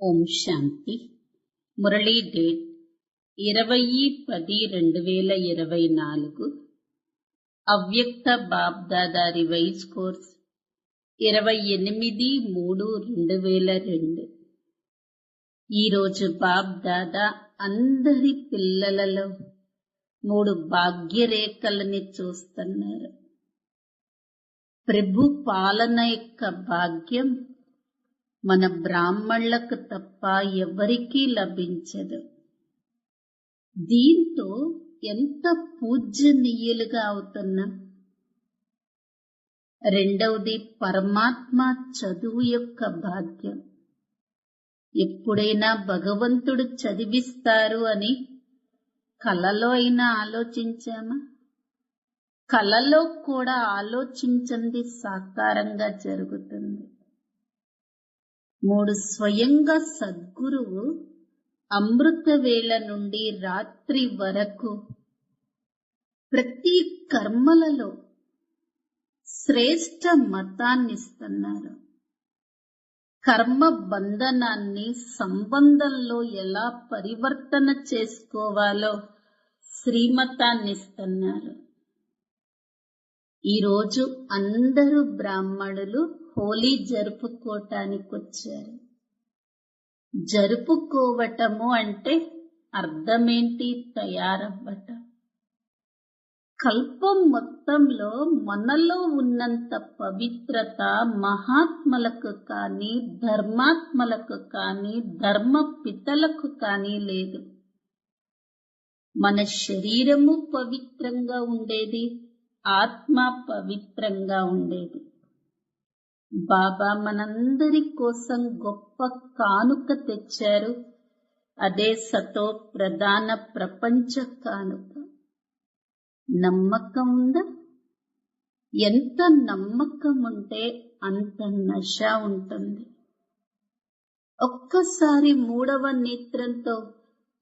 ఓం శాంతి. Murali date 20-10-2024. అవ్యక్త BapDada revise course 28-3-2002. ఈరోజు బాబ్దాదా అందరి పిల్లలలో 3 భాగ్యరేఖలని చూస్తున్నారు. ప్రభు పాలన యొక్క భాగ్యం మన బ్రాహ్మణులకు తప్ప ఎవరికీ లభించదు. దీంతో ఎంత పూజ్యనీయులుగా అవుతున్నాం. రెండవది పరమాత్మ చదువు యొక్క భాగ్యం. ఎప్పుడైనా భగవంతుడు చదివిస్తారు అని కలలో అయినా ఆలోచించామా? కలలో కూడా ఆలోచించండి, సాకారంగా జరుగుతుంది. 3 స్వయంగా సద్గురువు అమృత వేళ నుండి రాత్రి వరకు ప్రతి కర్మలలో శ్రేష్ట మతాన్నిస్తున్నారు. కర్మ బంధనాన్ని సంబంధంలో ఎలా పరివర్తన చేసుకోవాలో శ్రీమతాన్నిస్తున్నారు. ఈరోజు అందరూ బ్రాహ్మణులు హోలీ జరుపుకోవటానికి వచ్చారు. జరుపుకోవటము అంటే అర్థమేంటి? తయారవ్వటం. కల్పం మొత్తంలో మనలో ఉన్నంత పవిత్రత మహాత్మలకు కానీ, ధర్మాత్మలకు కానీ, ధర్మ పితలకు కానీ లేదు. మన శరీరము పవిత్రంగా ఉండేది, ఆత్మ పవిత్రంగా ఉండేది. బాబా మనందరి కోసం గొప్ప కానుక తెచ్చారు. అదే సతో ప్రధాన ప్రపంచ కానుక. నమ్మకం ఉందా? ఎంత నమ్మకం ఉంటే అంత నశ ఉంటుంది. ఒక్కసారి 3వ నేత్రంతో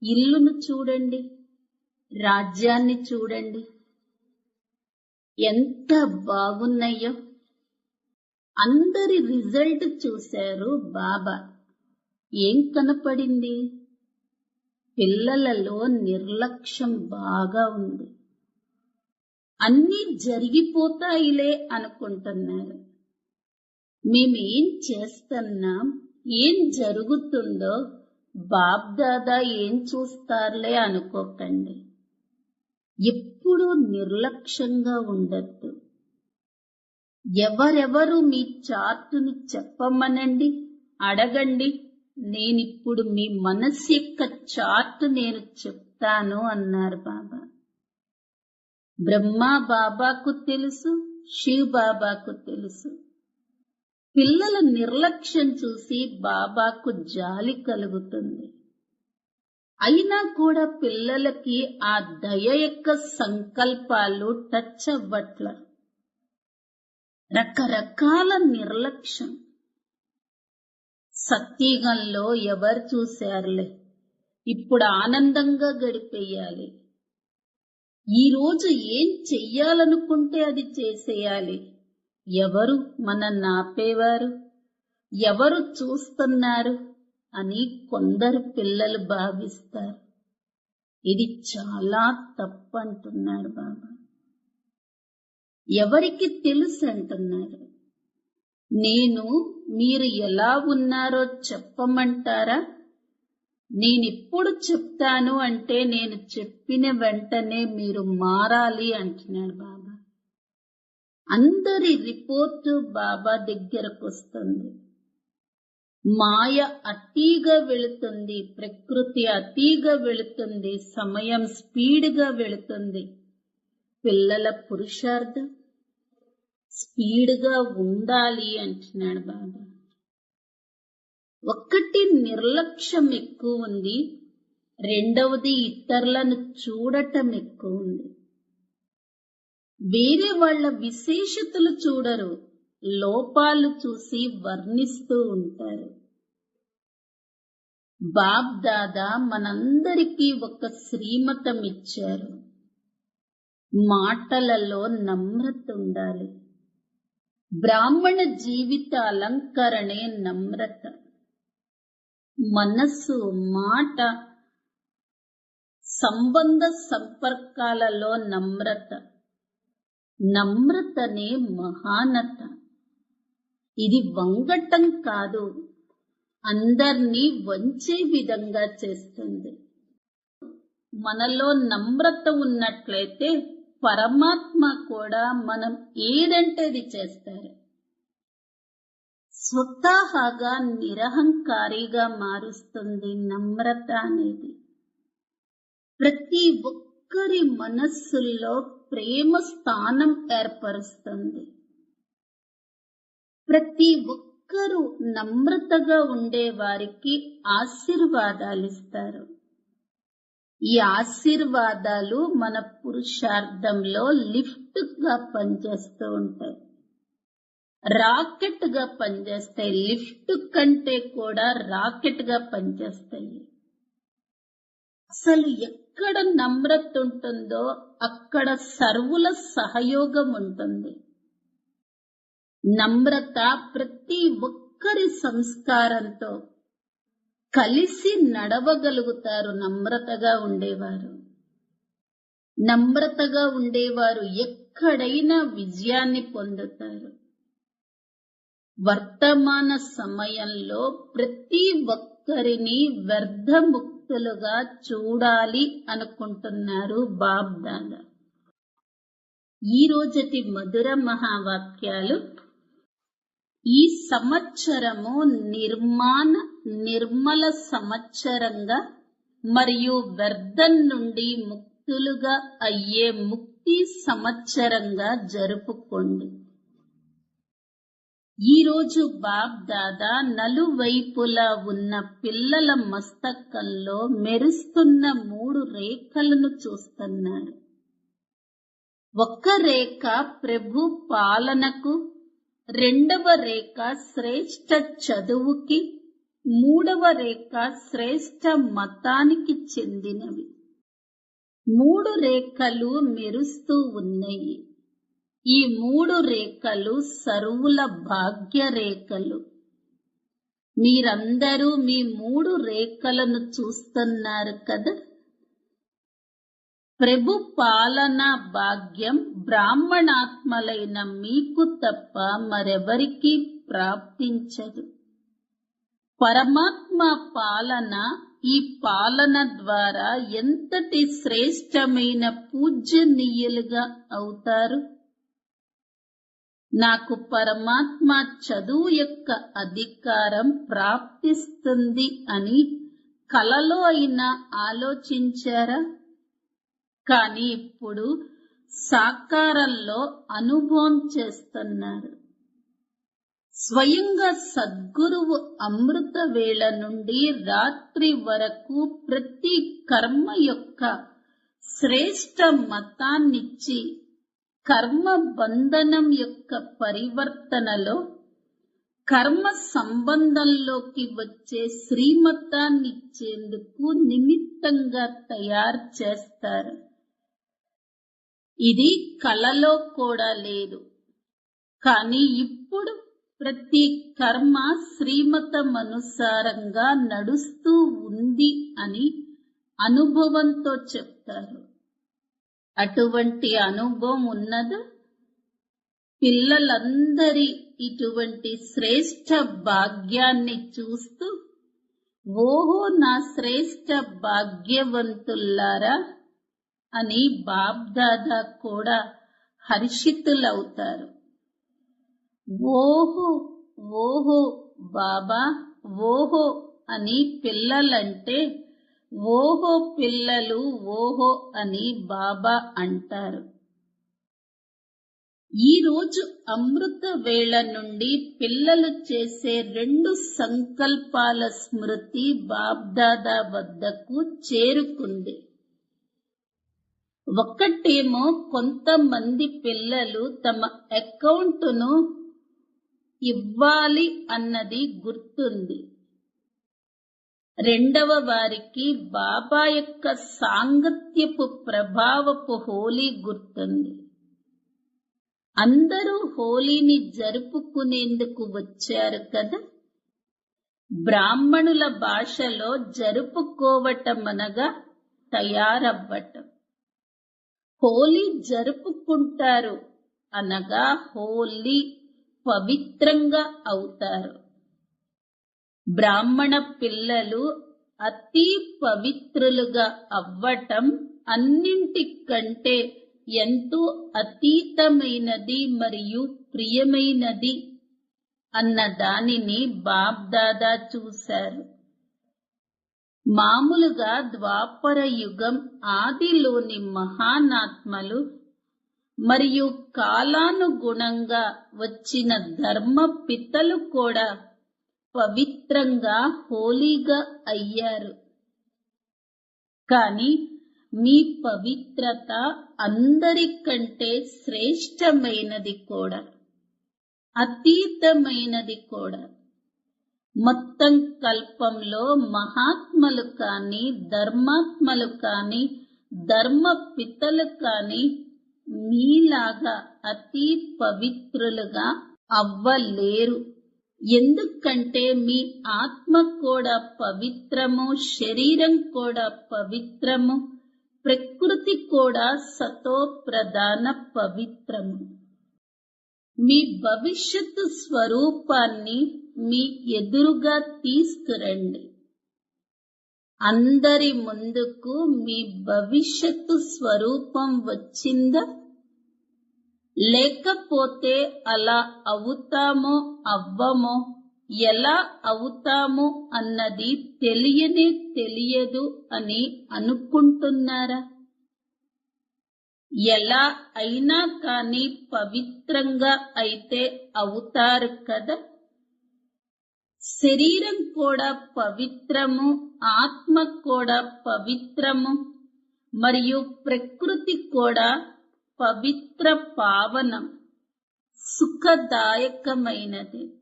ఇల్లును చూడండి, రాజ్యాన్ని చూడండి, ఎంత బాగున్నాయో. అందరి రిజల్ట్ చూశారు బాబా. ఏం కనపడింది? పిల్లలలో నిర్లక్ష్యం బాగా ఉంది. అన్నీ జరిగిపోతాయిలే అనుకుంటున్నారు. మేమేం చేస్తున్నాం, ఏం జరుగుతుందో బాబ్దాదా ఏం చూస్తారులే అనుకోకండి. ఎప్పుడూ నిర్లక్ష్యంగా ఉండద్దు. ఎవరెవరు మీ చార్టుని చెప్పమనండి, అడగండి. నేనిప్పుడు మీ మనస్సు యొక్క చార్ట్ నేను చెప్తాను అన్నారు బాబా. బ్రహ్మా బాబాకు తెలుసు, శివ్ బాబాకు తెలుసు. పిల్లల నిర్లక్ష్యం చూసి బాబాకు జాలి కలుగుతుంది. అయినా కూడా పిల్లలకి ఆ దయ యొక్క సంకల్పాలు టచ్ అవ్వట్ల. రకరకాల నిర్లక్ష్యం. సత్యుగంలో ఎవరు చూశారులే, ఇప్పుడు ఆనందంగా గడిపేయాలి. ఈరోజు ఏం చెయ్యాలనుకుంటే అది చేసేయాలి. ఎవరు మన నాపేవారు, ఎవరు చూస్తున్నారు అని కొందరు పిల్లలు భావిస్తారు. ఇది చాలా తప్పంటున్నాడు బాబా. ఎవరికి తెలుసు అంటున్నారు. మీరు ఎలా ఉన్నారో చెప్పమంటారా? నేనెప్పుడు చెప్తాను అంటే నేను చెప్పిన వెంటనే మీరు మారాలి అంటున్నాడు బాబా. అందరి రిపోర్టు బాబా దగ్గరకు వస్తుంది. మాయ అతిగా వెళుతుంది, ప్రకృతి అతిగా వెళుతుంది, సమయం స్పీడ్గా వెళుతుంది. పిల్లల పురుషార్థం స్పీడ్గా ఉండాలి అంటున్నాడు బాబా. ఒకటి నిర్లక్ష్యం ఎక్కువ ఉంది, రెండవది ఇతరులను చూడటం ఎక్కువ ఉంది. వేరే వాళ్ళ విశేషతలు చూడరు, లోపాలు చూసి వర్ణిస్తూ ఉంటారు. బాబ్ దాదా మనందరికీ ఒక శ్రీమతం ఇచ్చారు. మాటలలో నమ్రత ఉండాలి. బ్రాహ్మణ జీవిత అలంకరణే నమ్రత. మనస్సు, మాట, సంబంధ సంపర్కాలలో నమ్రత. నమ్రతనే మహానత. ఇది వంగటం కాదు, అందర్నీ వంచే విధంగా చేస్తుంది. మనలో నమ్రత ఉన్నట్లయితే పరమాత్మ కూడా మనం ఏదంటే అది చేస్తారు. స్వతహాగా నిరహంకారిగా మారుస్తుంది నమ్రత అనేది. ప్రతి ఒక్కరి మనస్సుల్లో ప్రేమ స్థానం ఏర్పరుస్తుంది. ప్రతి ఒక్కరూ నమ్రతగా ఉండే వారికి ఆశీర్వాదాలిస్తారు. ఈ ఆశీర్వాదాలు మన పురుషార్థంలో లిఫ్ట్ గా పనిచేస్తూ ఉంటాయి, రాకెట్ గా పనిచేస్తాయి. లిఫ్ట్ కంటే కూడా రాకెట్ గా పనిచేస్తాయి. అసలు ఎక్కడ నమ్రత ఉంటుందో అక్కడ సర్వుల సహయోగం ఉంటుంది. నమ్రత ప్రతి ఒక్కరి సంస్కారంతో కలిసి నడవగలుగుతారు. నమ్రతగా ఉండేవారు ఎక్కడైనా విజయాన్ని పొందుతారు. వర్తమాన సమయంలో ప్రతి ఒక్కరిని వ్యర్థముక్తులుగా చూడాలి అనుకుంటున్నారు బాబ్దాదా. ఈ రోజటి మధుర మహావాక్యాలు: ఈ సంవత్సరము నిర్మల సంవత్సరంగా మరియు వ్యర్థం నుండి ముక్తులుగా అయ్యే ముక్తి సంవత్సరంగా జరుపుకోండి. ఈ రోజు బాబ్ దాదా నలువైపులా ఉన్న పిల్లల మస్తకంలో మెరుస్తున్న 3 రేఖలను చూస్తున్నారు. ఒక రేఖ ప్రభు పాలనకు, రెండవ రేఖ శ్రేష్ఠ చదువుకి, మూడవ రేఖ శ్రేష్ఠ మతానికి చెందినవి. 3 రేఖలు మెరుస్తూ ఉన్నాయి. ఈ 3 రేఖలు సర్వుల భాగ్య రేఖలు. మీరందరూ మీ 3 రేఖలను చూస్తున్నారు కదా. ప్రభు పాలన భాగ్యం బ్రాహ్మణాత్మలైన మీకు తప్ప మరెవరికీ ప్రాప్తించదు. పరమాత్మ పాలన, ఈ పాలన ద్వారా ఎంతటి శ్రేష్టమైన పూజ్యనీయులుగా అవుతారు. నాకు పరమాత్మ చదువు యొక్క అధికారం ప్రాప్తిస్తుంది అని కలలో అయినా ఆలోచించారా? కానీ ఇప్పుడు సాకారంలో అనుభవం చేస్తున్నారు. స్వయంగా సద్గురువు అమృత వేళ నుండి రాత్రి వరకు ప్రతి కర్మ యొక్క శ్రేష్ట మతాన్నిచ్చి కర్మ బంధనం యొక్క పరివర్తనలో కర్మ సంబంధంలోకి వచ్చే శ్రీమతాన్నిచ్చేందుకు నిమిత్తంగా తయారు చేస్తారు. ఇది కలలో కూడా లేదు. కానీ ఇప్పుడు ప్రతి కర్మ శ్రీమతమనుసారంగా నడుస్తూ ఉంది అని అనుభవంతో చెప్తారు. అటువంటి అనుభవం ఉన్నదా? పిల్లలందరి ఇటువంటి శ్రేష్ఠ భాగ్యాన్ని చూస్తూ ఓహో నా శ్రేష్ఠ భాగ్యవంతుల్లారా అని బాబ్దాదా కూడా హర్షితులవుతారు. ఓహో ఓహో బాబా, ఓహో అని పిల్లలంటే ఓహో పిల్లలు, ఓహో అని బాబా అంటారు. ఈ రోజు అమృత వేళ నుండి పిల్లలు చేసే 2 సంకల్పాల స్మృతి బాబ్దాదా వద్దకు చేరుకుంది. ఒకటేమో కొంతమంది పిల్లలు తమ అకౌంటును ఇవ్వాలి అన్నది గుర్తుంది. రెండవ వారికి బాబా యొక్క సాంగత్యపు ప్రభావపు హోలీ గుర్తుంది. అందరూ హోలీని జరుపుకునేందుకు వచ్చారు కదా. బ్రాహ్మణుల భాషలో జరుపుకోవటమనగా తయారవ్వటం. హోలీ జరుపుకుంటారు అనగా హోలీ పవిత్రంగా అవుతారు. బ్రాహ్మణ పిల్లలు అతి పవిత్రులుగా అవ్వటం అన్నింటికంటే ఎంతో అతీతమైనది మరియు ప్రియమైనది అన్న దానిని బాబ్దాదా చూశారు. మామూలుగా ద్వాపర యుగం ఆదిలోని మహానాత్మలు మరియు కాలానుగుణంగా వచ్చిన ధర్మ పితలు కూడా పవిత్రంగా హోలీగా అయ్యారు. కానీ మీ పవిత్రత అందరికంటే శ్రేష్టమైనది కూడా, అతీతమైనది కూడా. మొత్తం కల్పంలో మహాత్మలు కాని, ధర్మాత్మలు కాని, ధర్మ పితలు కాని మీలాగా అతి పవిత్రులుగా అవ్వలేరు. ఎందుకంటే మీ ఆత్మ కూడా పవిత్రము, శరీరం కూడా పవిత్రము, ప్రకృతి కూడా సతో ప్రధాన పవిత్రము. మీ భవిష్యత్తు స్వరూపాన్ని మీ ఎదురుగా తీసుకురండి. అందరి ముందుకు మీ భవిష్యత్తు స్వరూపం వచ్చిందా? లేకపోతే అలా అవుతామో అవ్వమో, ఎలా అవుతాము అన్నది తెలియదు అని అనుకుంటున్నారా? ఎలా అయినా కానీ పవిత్రంగా అయితే అవుతారు కదా. శరీరం కూడా పవిత్రము, ఆత్మ కూడా పవిత్రము మరియు ప్రకృతి కూడా పవిత్ర పావనం, సుఖదాయకమైనది.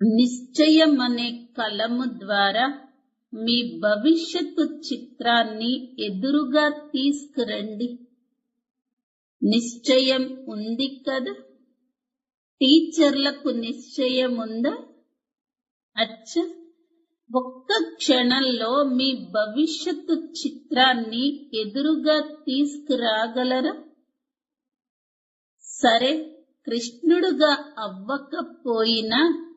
నిశ్చయం అనే కలము ద్వారా మీ భవిష్యత్తు చిత్రాన్ని ఎదురుగా తీసుకురండి. నిశ్చయం ఉంది కదా. టీచర్లకు నిశ్చయం ఉందా? అచ్చ, ఒక్క క్షణంలో మీ భవిష్యత్తు చిత్రాన్ని ఎదురుగా తీసుకురాగలరా? సరే, కృష్ణుడుగా అవ్వకపోయినా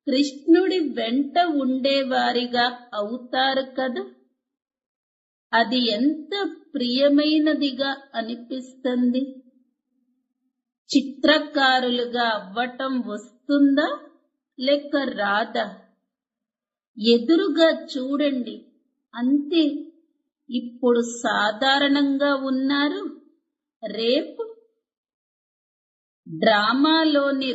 కృష్ణుడి వెంట ఉండేవారిగా అవుతారు కదా. అది ఎంత ప్రియమైనదిగా అనిపిస్తుంది. చిత్రకారులుగా అవ్వటం వస్తుందా లేక రాదా? ఎదురుగా చూడండి, అంతే. ఇప్పుడు సాధారణంగా ఉన్నారు, రేపు డ్రామాలోని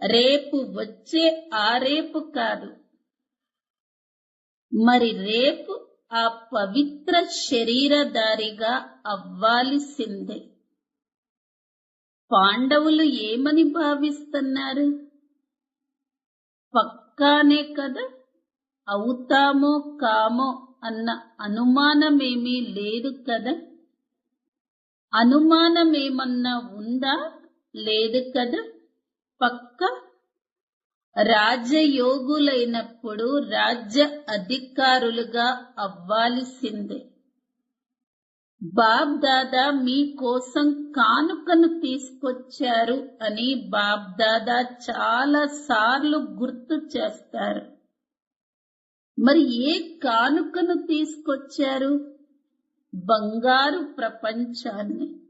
రేపు వచ్చే ఆ రేపు కాదు. మరి రేపు ఆ పవిత్ర శరీరధారిగా అవ్వాల్సిందే. పాండవులు ఏమని భావిస్తున్నారు? పక్కానే కదా, అవుతామో కామో అన్న అనుమానమేమీ లేదు కదా. అనుమానమేమన్నా ఉందా? లేదు కదా. పక్క రాజయోగులైనప్పుడు రాజ్య అధికారులుగా అవ్వాల్సిందే. బాబ్ దాదా మీకోసం కానుకను తీసుకొచ్చారు అని బాబ్ దాదా చాలా సార్లు గుర్తు చేస్తారు. మరి ఏ కానుకను తీసుకొచ్చారు? బంగారు ప్రపంచాన్ని,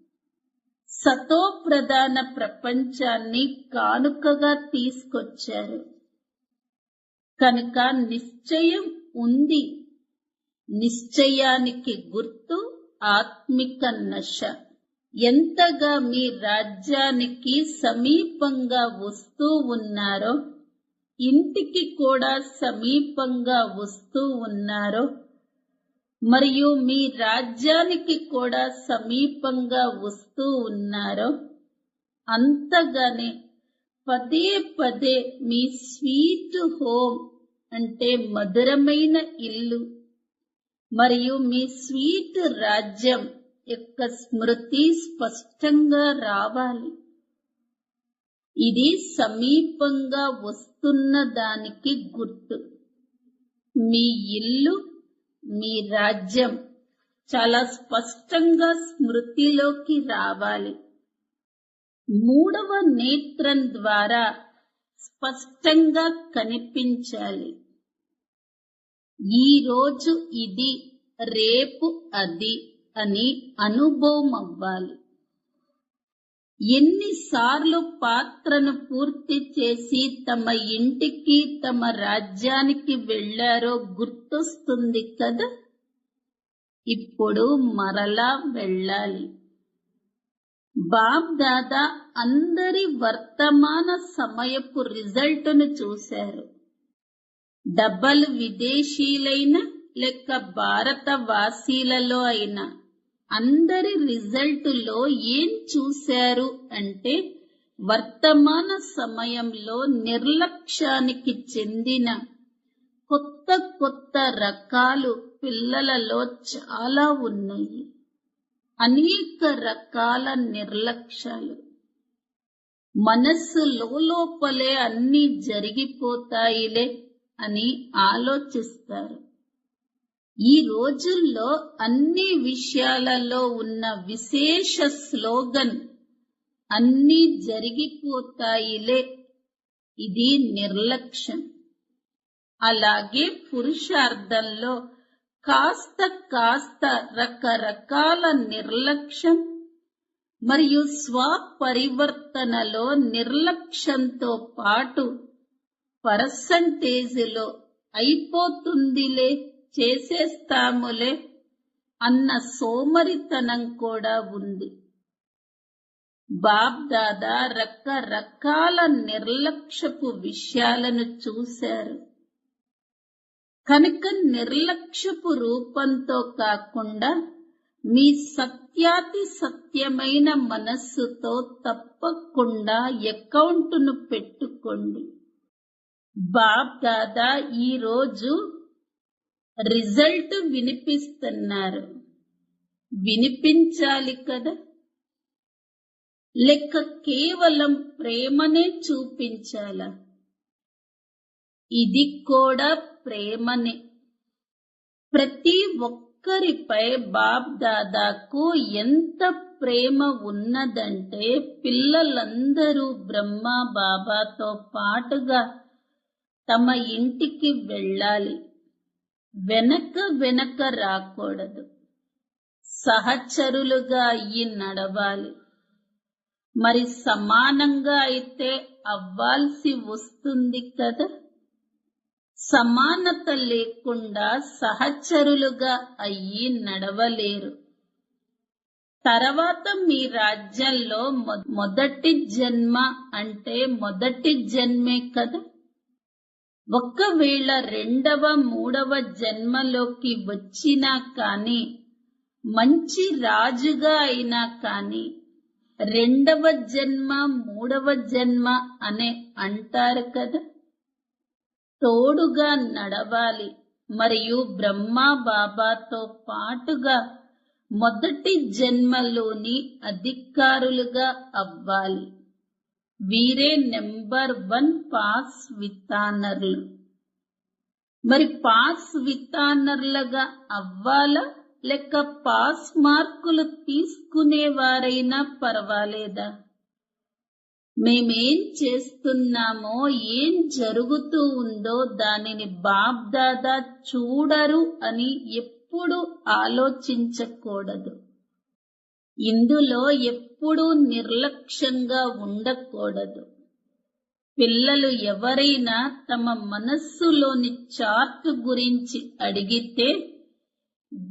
సతో ప్రధాన ప్రపంచాన్ని కానుకగా తీసుకొచ్చారు. కనుక నిశ్చయం ఉంది. నిశ్చయానికి గుర్తు ఆత్మిక నశ. ఎంతగా మీ రాజ్యానికి సమీపంగా వస్తూ ఉన్నారో, ఇంటికి కూడా సమీపంగా వస్తూ ఉన్నారో, మరియు మీ రాజ్యానికి కూడా సమీపంగా వస్తూ ఉన్నారో, అంతగానే పదే పదే మీ స్వీట్ హోమ్ అంటే మధురమైన ఇల్లు మరియు మీ స్వీట్ రాజ్యం యొక్క స్మృతి స్పష్టంగా రావాలి. ఇది సమీపంగా వస్తున్న దానికి గుర్తు. మీ ఇల్లు, మీ రాజ్యం చాలా స్పష్టంగా స్మృతిలోకి రావాలి. మూడవ నేత్రం ద్వారా స్పష్టంగా కనిపించాలి. ఈ రోజు ఇది, రేపు అది అని అనుభవం అవ్వాలి. ఎన్నిసార్లు పాత్రను పూర్తి చేసి తమ ఇంటికి, తమ రాజ్యానికి వెళ్లారో గుర్తొస్తుంది కదా. ఇప్పుడు మరలా వెళ్ళాలి. బాప్ దాదా అందరి వర్తమాన సమయపు రిజల్ట్ను చూశారు. డబల్ విదేశీలైన లేక భారతవాసీలలో అయినా అందరి రిజల్టులో ఏం చూశారు అంటే, వర్తమాన సమయంలో నిర్లక్ష్యానికి చెందిన కొత్త కొత్త రకాలు పిల్లలలో చాలా ఉన్నాయి. అనేక రకాల నిర్లక్ష్యాలు. మనస్సు లోపలే అన్నీ జరిగిపోతాయిలే అని ఆలోచిస్తారు. ఈ రోజుల్లో అన్ని విషయాలలో ఉన్న విశేష స్లోగన్ అన్నీ జరిగిపోతాయిలే. ఇది నిర్లక్ష్యం. అలాగే పురుషార్థంలో కాస్త కాస్త రకరకాల నిర్లక్ష్యం మరియు స్వపరివర్తనలో నిర్లక్ష్యంతో పాటు పర్సంటేజీలో అయిపోతుందిలే, చేసేస్తాములే అన్న సోమరితనం కూడా ఉంది. బాప్ దాదా రకరకాల నిర్లక్ష్యపు విషయాలను చూశారు. కనుక నిర్లక్ష్యపు రూపంతో కాకుండా మీ సత్యాతి సత్యమైన మనస్సుతో తప్పకుండా అకౌంటును పెట్టుకోండి. బాప్ దాదా ఈరోజు రిజల్ట్ వినిపిస్తున్నారు. వినిపించాలి కదా, లేక కేవలం ప్రేమనే చూపించాలా? ఇది కూడా ప్రేమనే. ప్రతి ఒక్కరిపై బాప్ దాదాకు ఎంత ప్రేమ ఉన్నదంటే, పిల్లలందరూ బ్రహ్మ బాబాతో పాటుగా తమ ఇంటికి వెళ్ళాలి. వెనక వెనక రాకూడదు. సహచరులుగా అయ్యి నడవాలి. మరి సమానంగా అయితే అవ్వాల్సి వస్తుంది కదా. సమానత లేకుండా సహచరులుగా అయ్యి నడవలేరు. తర్వాత మీ రాజ్యంలో మొదటి జన్మ అంటే మొదటి జన్మే కదా. ఒకవేళ రెండవ మూడవ జన్మలోకి వచ్చినా కాని, మంచి రాజుగా అయినా కాని, రెండవ జన్మ మూడవ జన్మ అనే అంటారు కదా. తోడుగా నడవాలి మరియు బ్రహ్మా బాబాతో పాటుగా మొదటి జన్మలోని అధికారులుగా అవ్వాలి. వీరే నెంబర్ 1 పాస్ వితానర్లు. మరి పాస్ వితానర్లుగా అవ్వాలా, లేక పాస్ మార్కులు తీసుకునేవారైనా పర్వాలేదా? మేమేం చేస్తున్నామో, ఏం జరుగుతూ ఉందో దానిని బాప్ దాదా చూడరు అని ఎప్పుడూ ఆలోచించకూడదు. ఇందులో ఎప్పుడూ నిర్లక్ష్యంగా ఉండకూడదు. పిల్లలు ఎవరైనా తమ మనస్సులోని చార్ట్ గురించి అడిగితే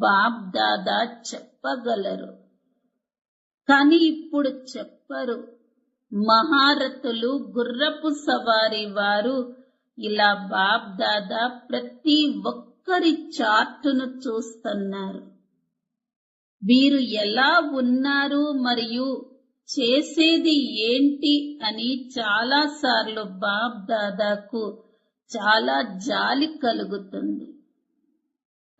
బాప్ దాదా చెప్పగలరు. కానీ ఇప్పుడు చెప్పరు. మహారథులు, గుర్రపు సవారి వారు ఇలా బాప్ దాదా ప్రతి ఒక్కరి చార్టును చూస్తున్నారు. వీరు ఎలా ఉన్నారు మరియు చేసేది ఏంటి అని చాలాసార్లు బాప్ దాదాకు చాలా జాలి కలుగుతుంది.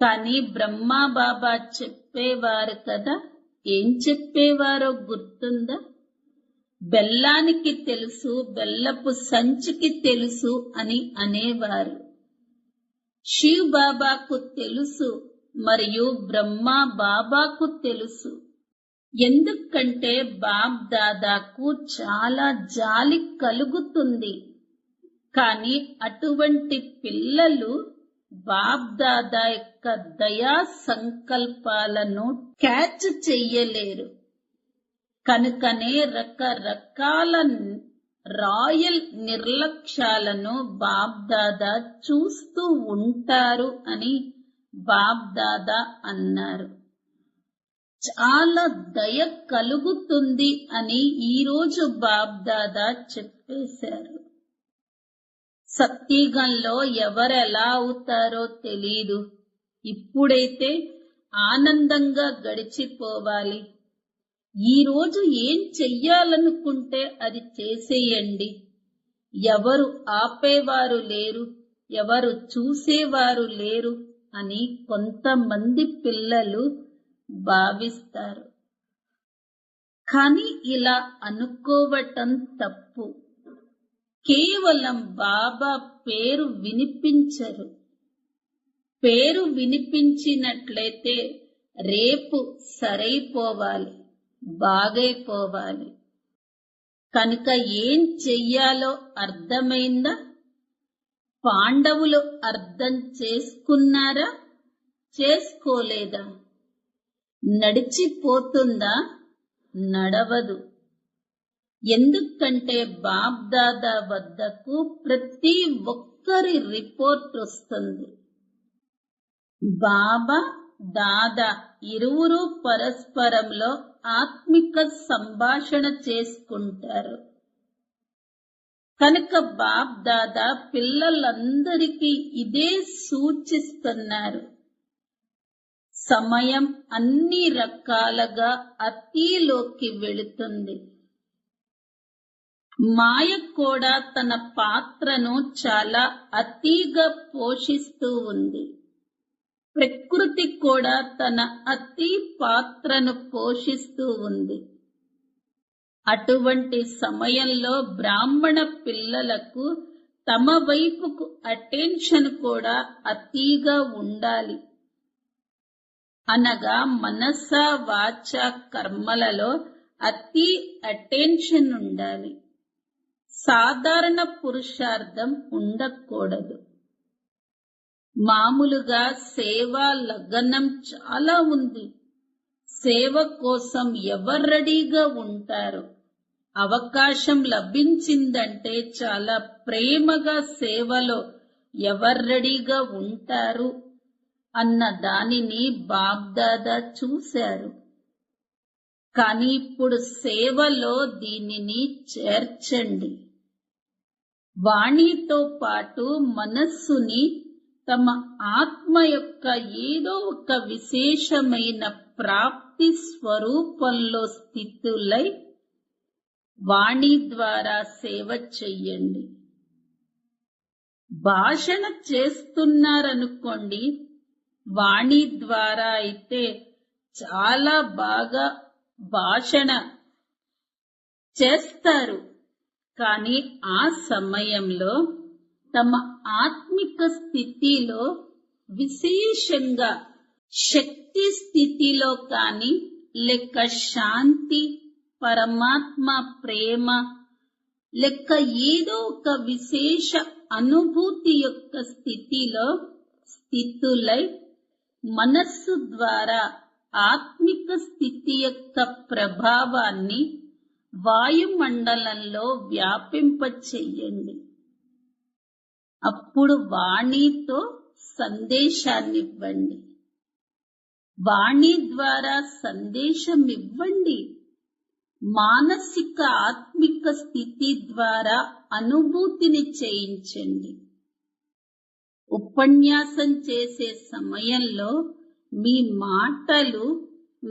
కానీ బ్రహ్మా బాబా చెప్పేవారు కదా. ఏం చెప్పేవారో గుర్తుందా? బెల్లానికి తెలుసు, బెల్లపు సంచికి తెలుసు అని అనేవారు. శివ్ బాబాకు తెలుసు మరియు బ్రహ్మ బాబాకు తెలుసు. ఎందుకంటే బాబ్ దాదాకు చాలా జాలి కలుగుతుంది. కానీ అటువంటి పిల్లలు బాబ్ దాదా యొక్క దయా సంకల్పాలను క్యాచ్ చెయ్యలేరు. కనుకనే రకరకాల రాయల్ నిర్లక్ష్యాలను బాబ్ దాదా చూస్తూ ఉంటారు అని బాబ్ దాదా అన్నారు. చాలా దయ కలుగుతుంది అని ఈరోజు బాబ్ దాదా చెప్పేశారు. సత్యుగంలో ఎవరెలా అవుతారో తెలీదు. ఇప్పుడైతే ఆనందంగా గడిచిపోవాలి. ఈ రోజు ఏం చెయ్యాలనుకుంటే అది చేసేయండి. ఎవరు ఆపేవారు లేరు, ఎవరు చూసేవారు లేరు అని కొంతమంది పిల్లలు భావిస్తారు. కానీ ఇలా అనుకోవటం తప్పు. కేవలం బాబా పేరు వినిపించరు. పేరు వినిపించినట్లయితే రేపు సరైపోవాలి, బాగైపోవాలి. కనుక ఏం చెయ్యాలో అర్థమైందా? పాండవులు అర్థం చేసుకున్నారా? చేసుకోలేదా? నడిచిపోతుందా? నడవదు. ఎందుకంటే బాబ్ దాదా వద్దకు ప్రతి ఒక్కరి రిపోర్ట్ వస్తుంది. బాబా దాదా ఇరువురు పరస్పరంలో ఆత్మిక సంభాషణ చేసుకుంటారు. కనుక బాబ్ దాదా పిల్లలందరికీ ఇదే సూచిస్తున్నారు. సమయం అన్ని రకాలుగా అతిలోకి వెళుతుంది. మాయ కూడా తన పాత్రను చాలా అతిగా పోషిస్తూ ఉంది. ప్రకృతి కూడా తన అతి పాత్రను పోషిస్తూ ఉంది. అటువంటి సమయంలో బ్రాహ్మణ పిల్లలకు తమ వైపుకు అటెన్షన్ కూడా అతిగా ఉండాలి. అనగా మనస వాచ కర్మలలో అతి అటెన్షన్ ఉండాలి. సాధారణ పురుషార్థం ఉండకూడదు. మామూలుగా సేవా లగ్నం చాలా ఉంది. సేవ కోసం ఎవరు రెడీగా ఉంటారు? అవకాశం లభించిందంటే చాలా ప్రేమగా సేవలో ఎవరు రెడీగా ఉంటారు అన్న దానిని బాబ్దాదా చూశారు. కానీ ఇప్పుడు సేవలో దీనిని చేర్చండి. వాణితో పాటు మనస్సుని తమ ఆత్మ యొక్క ఏదో ఒక విశేషమైన ప్రాప్తి స్వరూపంలో స్థితులై వాణి ద్వారా సేవ చెయ్యండి. భాషణ చేస్తున్నారనుకోండి, వాణి ద్వారా అయితే చాలా బాగా భాషణ చేస్తారు. కానీ ఆ సమయంలో తమ ఆత్మిక స్థితిలో విశేషంగా శక్తి స్థితిలో కానీ లేక శాంతి, పరమాత్మ ప్రేమ లేక ఏదో ఒక విశేష అనుభూతి యొక్క స్థితిలో స్థితులై మనస్సు ద్వారా ఆత్మిక స్థితి యొక్క ప్రభావాన్ని వాయుమండలంలో వ్యాపింపచెయ్యండి. అప్పుడు వాణితో సందేశాన్నివ్వండి. వాణి ద్వారా సందేశం ఇవ్వండి. మానసిక ఆత్మిక స్థితి ద్వారా అనుభూతిని చేయించండి. ఉపన్యాసం చేసే సమయంలో మీ మాటలు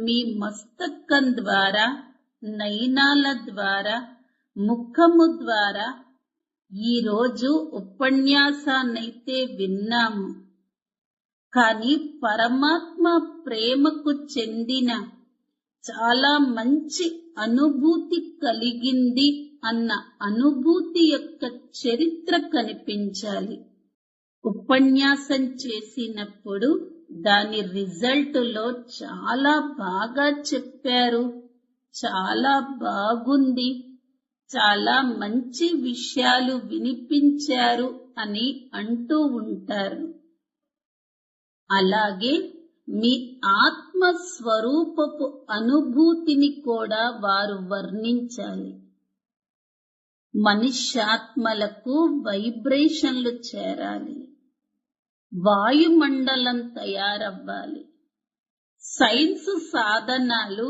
మీ మస్తకం ద్వారా, నయనాల ద్వారా, ముఖము ద్వారా ఈరోజు ఉపన్యాసాన్నైతే విన్నాము. కానీ పరమాత్మ ప్రేమకు చెందిన చాలా మంచి అనుభూతి కలిగింది అన్న అనుభూతి యొక్క చరిత్ర కనిపించాలి. ఉపన్యాసం చేసినప్పుడు దాని రిజల్టులో చాలా బాగా చెప్పారు, చాలా బాగుంది, చాలా మంచి విషయాలు వినిపించారు అని అంటూ ఉంటారు. అలాగే మీ ఆత్మ స్వరూపపు అనుభూతిని కూడా వారు వర్ణించాలి. మనుష్యాత్మలకు వైబ్రేషన్లు చేరాలి, వాయుమండలం తయారవ్వాలి. సైన్స్ సాధనాలు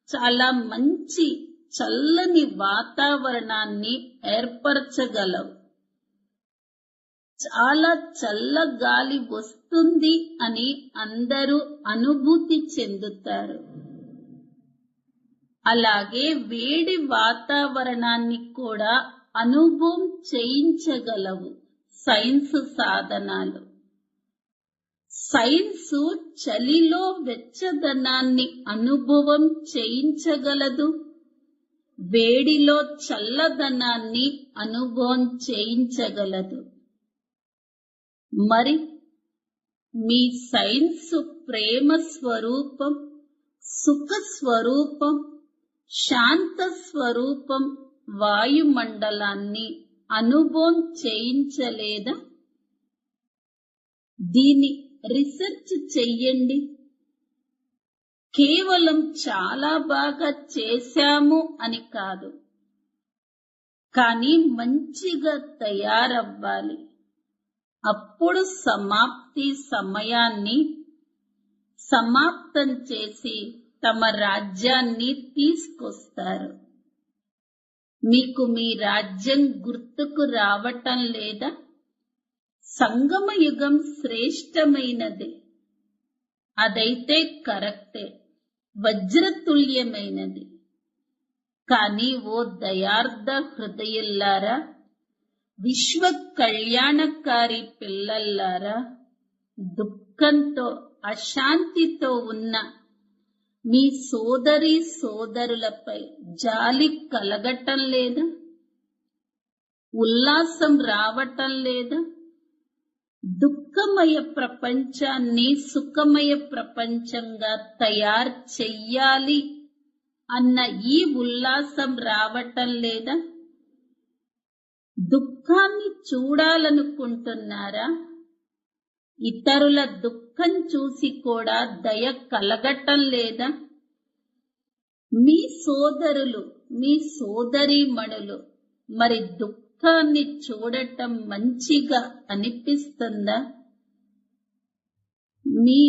చాలా మంచి చల్లని వాతావరణాన్ని ఏర్పరచగలవు. చాలా చల్ల గాలి వస్తుంది అని అందరూ అనుభూతి చెందుతారు. అలాగే వేడి వాతావరణాన్ని కూడా అనుభవం చేయించగలవు సైన్స్ సాధనాలు. సైన్స్ చలిలో వెచ్చదనాన్ని అనుభవం చేయించగలదు, వేడిలో చల్లదనాన్ని అనుభవం చేయించగలదు. మరి మీ సైన్స్ ప్రేమ స్వరూపం, సుఖ స్వరూపం, శాంత స్వరూపం వాయుమండలాన్ని అనుభవం చేయించలేదా? దీని రీసెర్చ్ చెయ్యండి. కేవలం చాలా బాగా చేశాము అని కాదు, కానీ మంచిగా తయారవ్వాలి. అప్పుడు సమాప్తి సమయాన్ని సమాప్తం చేసి తమ రాజ్యాన్ని తీసుకొస్తారు. మీకు మీ రాజ్యం గుర్తుకు రావటం లేదా? సంగమ యుగం శ్రేష్టమైనది. అదైతే కరెక్టే, వజ్రతుల్యమైనది. కానీ ఓ దయార్థ హృదయుల్లారా, విశ్వ కళ్యాణకారి పిల్లల్లారా, దుఃఖంతో అశాంతితో ఉన్న మీ సోదరీ సోదరులపై జాలి కలగటం లేదా? ఉల్లాసం రావటం లేదా? దుఃఖమయ ప్రపంచాన్ని సుఖమయ ప్రపంచంగా తయారు చెయ్యాలి అన్న ఈ ఉల్లాసం రావటం లేదా? దుఃఖాన్ని చూడాలనుకుంటున్నారా? ఇతరుల దుఃఖం చూసి కూడా దయ కలగటం లేదా? మీ సోదరులు, మీ సోదరీమణులు మరి దుఃఖాన్ని చూడటం మంచిగా అనిపిస్తుందా? మీ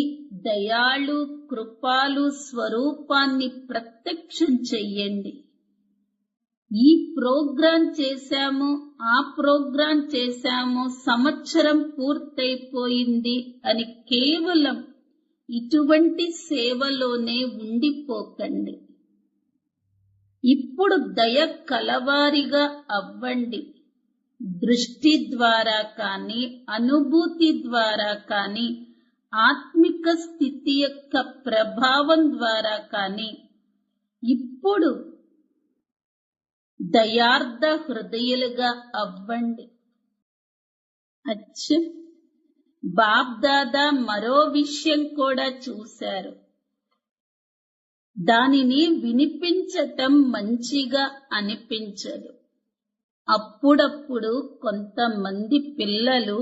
దయాళు కృపాలు స్వరూపాన్ని ప్రత్యక్షం చెయ్యండి. ఈ ప్రోగ్రాం చేశాము, ఆ ప్రోగ్రాం చేశాము, సంవత్సరం పూర్తయిపోయింది అని కేవలం ఇటువంటి సేవలోనే ఉండిపోకండి. ఇప్పుడు దయ కలవారిగా అవ్వండి. దృష్టి ద్వారా కానీ, అనుభూతి ద్వారా కానీ, ఆత్మిక స్థితి యొక్క ప్రభావం ద్వారా కానీ ఇప్పుడు దయార్థ హృదయులుగా అవ్వండి. అచ్చా, బాప్ దాదా మరో విషయం కూడా చూశారు. దానిని వినిపించటం మంచిగా అనిపించదు. అప్పుడప్పుడు కొంతమంది పిల్లలు,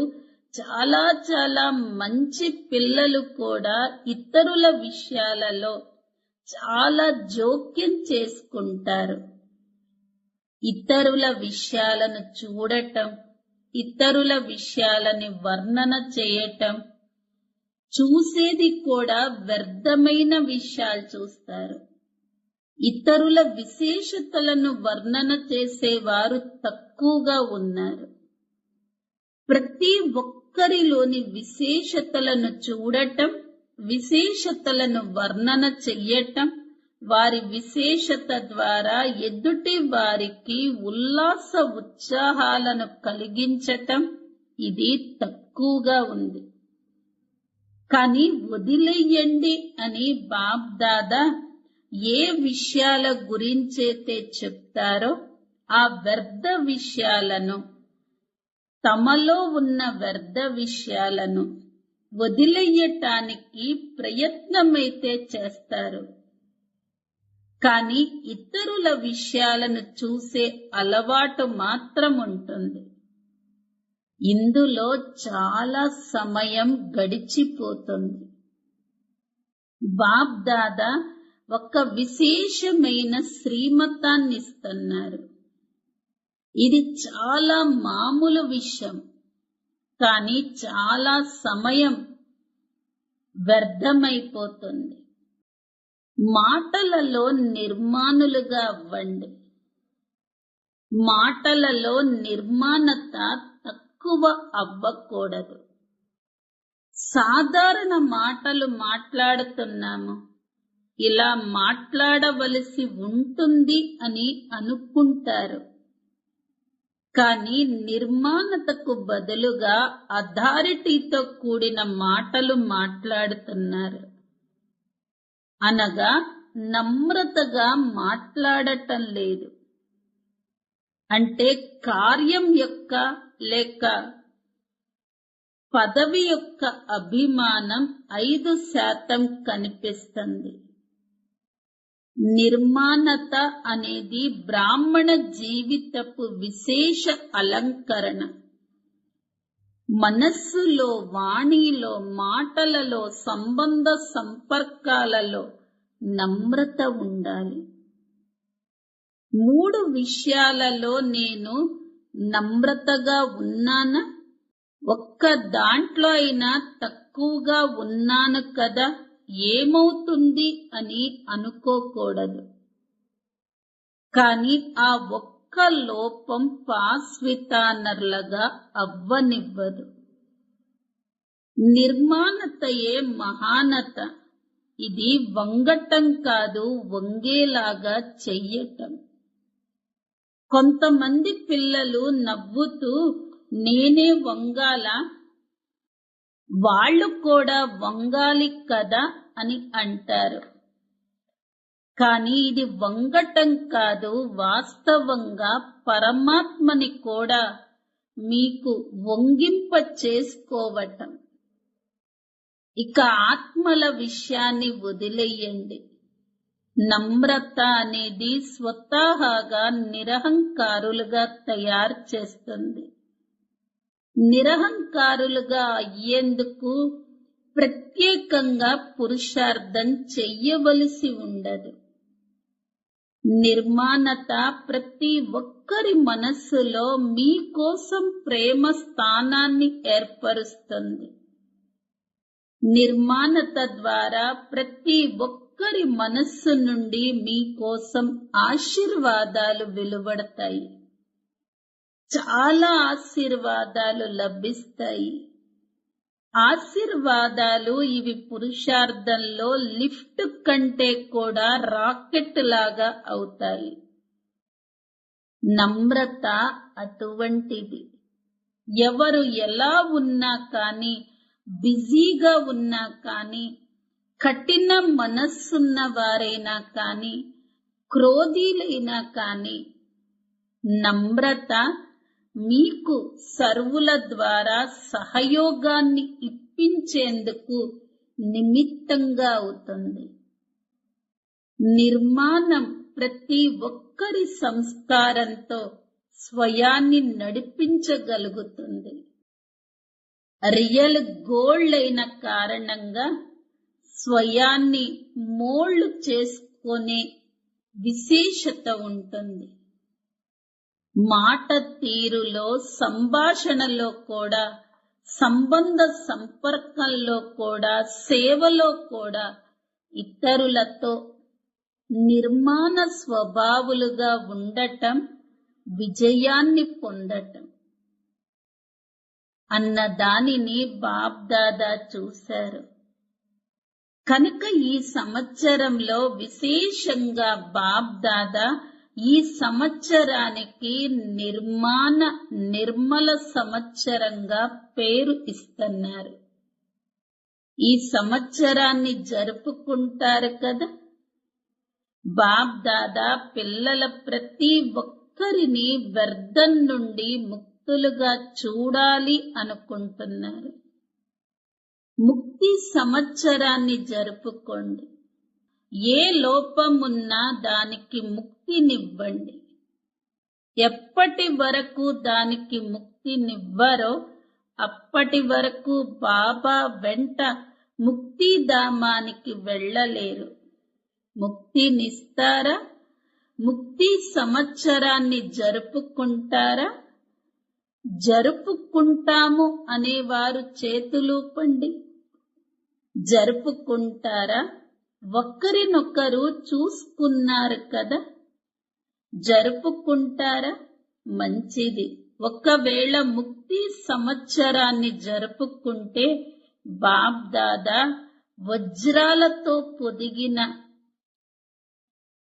చాలా చాలా మంచి పిల్లలు కూడా ఇతరుల విషయాలలో చాలా జోక్యం చేసుకుంటారు. ఇతరుల విషయాలను చూడటం, ఇతరుల విషయాలని వర్ణన చేయటం, చూసేది కూడా వ్యర్థమైన విషయాలు చూస్తారు. ఇతరుల విశేషతలను వర్ణన చేసేవారు తక్కువగా ఉన్నారు. ప్రతి ఒక్కరిలోని విశేషతలను చూడటం, విశేషతలను వర్ణన చెయ్యటం, వారి విశేషత ద్వారా ఎదుటి వారికి ఉల్లాస ఉత్సాహాలను కలిగించటం, ఇది తక్కువగా ఉంది. కానీ వదిలేయండి అని బాప్ దాదా ఏ విషయాల గురించైతే చెప్తారో ఆ వ్యర్థ విషయాలను, తమలో ఉన్న వ్యర్థ విషయాలను వదిలేయటానికి ప్రయత్నమైతే చేస్తారు, కానీ ఇతరుల విషయాలను చూసే అలవాటు మాత్రం ఉంటుంది. ఇందులో చాలా సమయం గడిచిపోతుంది. బాప్ దాదా ఒక విశేషమైన శ్రీమతాన్ని ఇస్తున్నారు. ఇది చాలా మామూలు విషయం, కానీ చాలా సమయం వ్యర్థమైపోతుంది. మాటలలో నిర్మాణులుగా అవ్వండి. మాటలలో నిర్మాణత తక్కువ అవ్వకూడదు. సాధారణ మాటలు మాట్లాడుతున్నాము, ఇలా మాట్లాడవలసి ఉంటుంది అని అనుకుంటారు, కానీ నిర్మాణతకు బదులుగా అథారిటీతో కూడిన మాటలు మాట్లాడుతున్నారు. అనగా నమ్రతగా మాట్లాడటం లేదు. అంటే కార్యం యొక్క లేక పదవి యొక్క అభిమానం 5% కనిపిస్తుంది. నిర్మాణత అనేది బ్రాహ్మణ జీవితపు విశేష అలంకరణ. మనస్సులో, వాణిలో, మాటలలో, సంబంధ సంపర్కాలలో నమ్రత ఉండాలి. 3 విషయాలలో నేను నమ్రతగా ఉన్నానా? ఒక్క దాంట్లో అయినా తక్కువగా ఉన్నాను కదా, ఏమవుతుంది అని అనుకోకూడదు. కానీ ఆ ఒక్క లోపం పాస్వితానర్లుగా అవ్వనివ్వదు. నిర్మాణతయే మహానత. ఇది వంగటం కాదు, వంగేలాగా చెయ్యటం. కొంతమంది పిల్లలు నవ్వుతూ నేనే వంగాలా, వాళ్ళు కూడా వంగాలి కదా అని అంటారు. కానీ ఇది వంగటం కాదు, వాస్తవంగా పరమాత్మని కూడా మీకు వంగింప చేసుకోవటం. ఇక ఆత్మల విషయాన్ని వదిలేయండి. నమ్రత అనేది స్వతహాగా నిరహంకారులుగా తయారు చేస్తుంది. నిరహంకారులుగా అయ్యేందుకు ప్రత్యేకంగా పురుషార్థం చెయ్యవలసి ఉండదు. నిర్మాణత ప్రతి ఒక్కరి మనస్సులో మీకోసం ప్రేమ స్థానాన్ని ఏర్పరుస్తుంది. నిర్మాణత ద్వారా ప్రతి ఒక్కరి మనస్సు నుండి మీకోసం ఆశీర్వాదాలు వెలువడతాయి. చాలా ఆశీర్వాదాలు లభిస్తాయి. ఆశీర్వాదాలు ఇవి పురుషార్థంలో లిఫ్ట్ కంటే కూడా రాకెట్ లాగా అవుతాయి. నమ్రత అటువంటిది. ఎవరు ఎలా ఉన్నా కానీ, బిజీగా ఉన్నా కానీ, కఠిన మనస్సున్న వారైనా కానీ, క్రోధీలైనా కానీ, నమ్రత మీకు సర్వుల ద్వారా సహయోగాన్ని ఇప్పించేందుకు నిమిత్తంగా అవుతుంది. నిర్మాణం ప్రతి ఒక్కరి సంస్కారంతో స్వయాన్ని నడిపించగలుగుతుంది. రియల్ గోల్డ్ అయిన కారణంగా స్వయాన్ని మోల్డ్ చేసుకునే విశేషత ఉంటుంది. మాట తీరులో, సంభాషణలో కూడా, సంబంధ సంపర్కంలో కూడా, సేవలో కూడా ఇతరులతో నిర్మాణ స్వభావులుగా ఉండటం విజయాన్ని పొందటం అన్న దానిని బాప్ దాదా చూశారు. కనుక ఈ సంవత్సరంలో విశేషంగా బాప్ దాదా ఈ సంవత్సరానికి నిర్మల సంవత్సరంగా పేరు ఇస్తున్నారు. ఈ సంవత్సరాన్ని జరుపుకుంటారు కదా. బాప్ దాదా పిల్లల ప్రతి ఒక్కరిని వ్యర్థం నుండి ముక్తులుగా చూడాలి అనుకుంటున్నారు. ముక్తి సంవత్సరాన్ని జరుపుకోండి. ఏ లోపమున్నా దానికి ముక్తినివ్వండి. ఎప్పటి వరకు దానికి ముక్తినివ్వరో అప్పటి వరకు బాబా వెంట ముక్తిధామానికి వెళ్ళలేరు. ముక్తినిస్తారా? ముక్తి సంవత్సరాన్ని జరుపుకుంటారా? జరుపుకుంటాము అనేవారు చేతులూపండి. జరుపుకుంటారా? ఒకరినొకరు చూసుకున్నారు కదా. జరుపుకుంటారా? మంచిది. ఒకవేళ ముక్తి సంవత్సరాన్ని జరుపుకుంటే బాప్ దాదా వజ్రాలతో పొదిగిన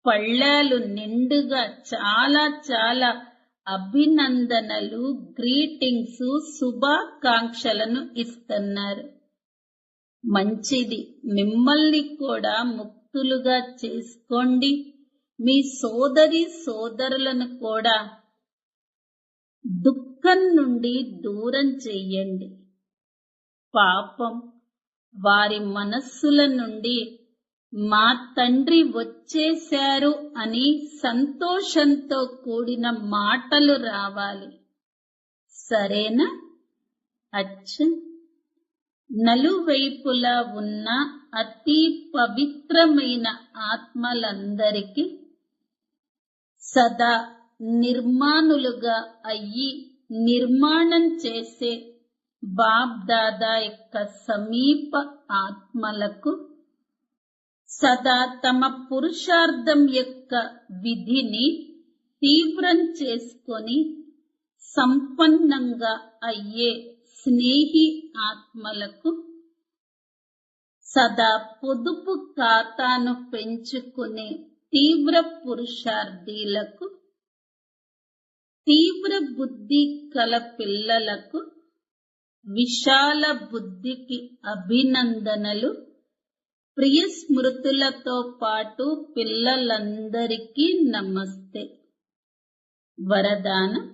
పళ్ళాలు నిండుగా చాలా చాలా అభినందనలు, గ్రీటింగ్స్, శుభాకాంక్షలను ఇస్తున్నారు. మంచిది. మిమ్మల్ని కూడా ముక్తులుగా చేసుకోండి. మీ సోదరి సోదరులను కూడా దుఃఖం నుండి దూరం చెయ్యండి. పాపం వారి మనస్సుల నుండి మా తండ్రి వచ్చేశారు అని సంతోషంతో కూడిన మాటలు రావాలి. సరేనా? అచ్చ. నలువైపులా ఉన్న అతి పవిత్రమైన ఆత్మలందరికీ సదా నిర్మాణులుగా అయ్యి నిర్మాణం చేసే బాప్ దాదా యొక్క సమీప ఆత్మలకు సదా తమ పురుషార్థం యొక్క విధిని తీవ్రం చేసుకొని సంపన్నంగా అయ్యే స్నేహి ఆత్మలకు సదా పొదుపు ఖాతాను పెంచుకునే తీవ్ర పురుషార్థీలకు తీవ్ర బుద్ధి కల పిల్లలకు విశాల బుద్ధికి అభినందనలు. ప్రియ స్మృతులతో పాటు పిల్లలందరికీ నమస్తే. వరదానం: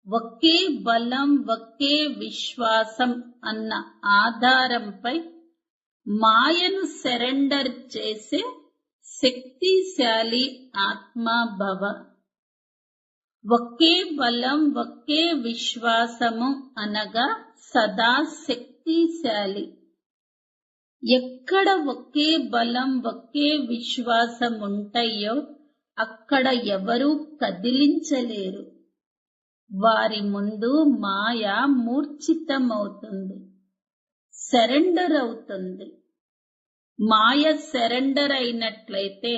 ఒకే బలం ఒకే విశ్వాసం అన్న ఆధారంపై మాయను సరెండర్ చేసే శక్తిశాలి ఆత్మా భవ. ఒకే బలం ఒకే విశ్వాసము అనగా సదా శక్తిశాలి. ఎక్కడ ఒకే బలం ఒకే విశ్వాసం ఉంటాయో అక్కడ ఎవరూ కదిలించలేరు. వారి ముందు మాయ మూర్ఛితమవుతుంది, సరెండర్ అవుతుంది. మాయ సరెండర్ అయినట్లయితే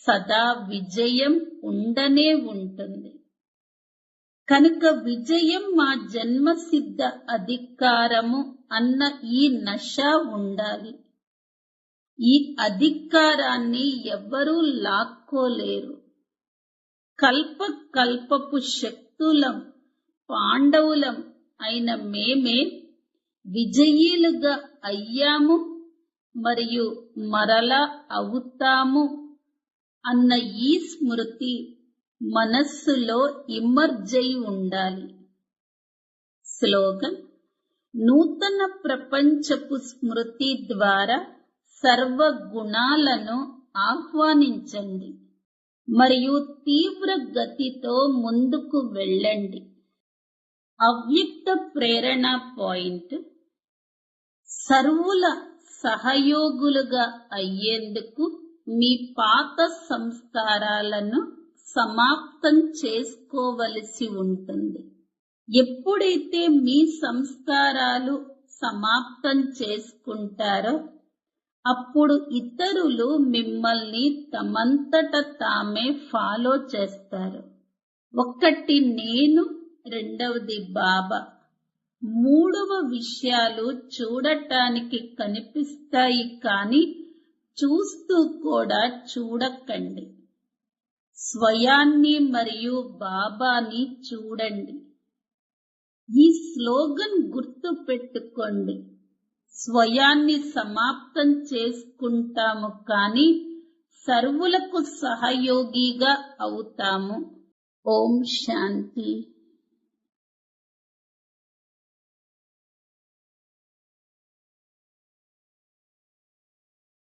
సదా విజయం ఉండనే ఉంటుంది. కనుక విజయం మా జన్మసిద్ధ అధికారము అన్న ఈ నశ ఉండాలి. ఈ అధికారాన్ని ఎవ్వరూ లాక్కోలేరు. కల్ప కల్పపు శక్తులం పాండవులం అయిన మేమే విజయీలుగా అయ్యాము మరియు మరలా అవుతాము అన్న ఈ స్మృతి మనస్సులో ఇమర్జై ఉండాలి. స్లోగన్: నూతన ప్రపంచపు స్మృతి ద్వారా సర్వ గుణాలను ఆహ్వానించండి మరియు తీవ్ర గతితో ముందుకు వెళ్ళండి. అవ్యక్త ప్రేరణ పాయింట్: సర్వుల సహయోగులుగా అయ్యేందుకు మీ పాత సంస్కారాలను సమాప్తం చేసుకోవలసి ఉంటుంది. ఎప్పుడైతే మీ సంస్కారాలు సమాప్తం చేసుకుంటారో అప్పుడు ఇతరులు మిమ్మల్ని తమంతట తామే ఫాలో చేస్తారు. ఒకటి నేను, రెండవది బాబా. మూడవ విషయాలు చూడటానికి కనిపిస్తాయి కానీ చూస్తూ కూడా చూడకండి. స్వయాన్ని మరియు బాబాని చూడండి. ఈ స్లోగన్ గుర్తు పెట్టుకోండి. స్వయాన్ని సమాప్తం చేసుకుంటాము కానీ సర్వులకు సహయోగిగా అవుతాము. ఓం శాంతి.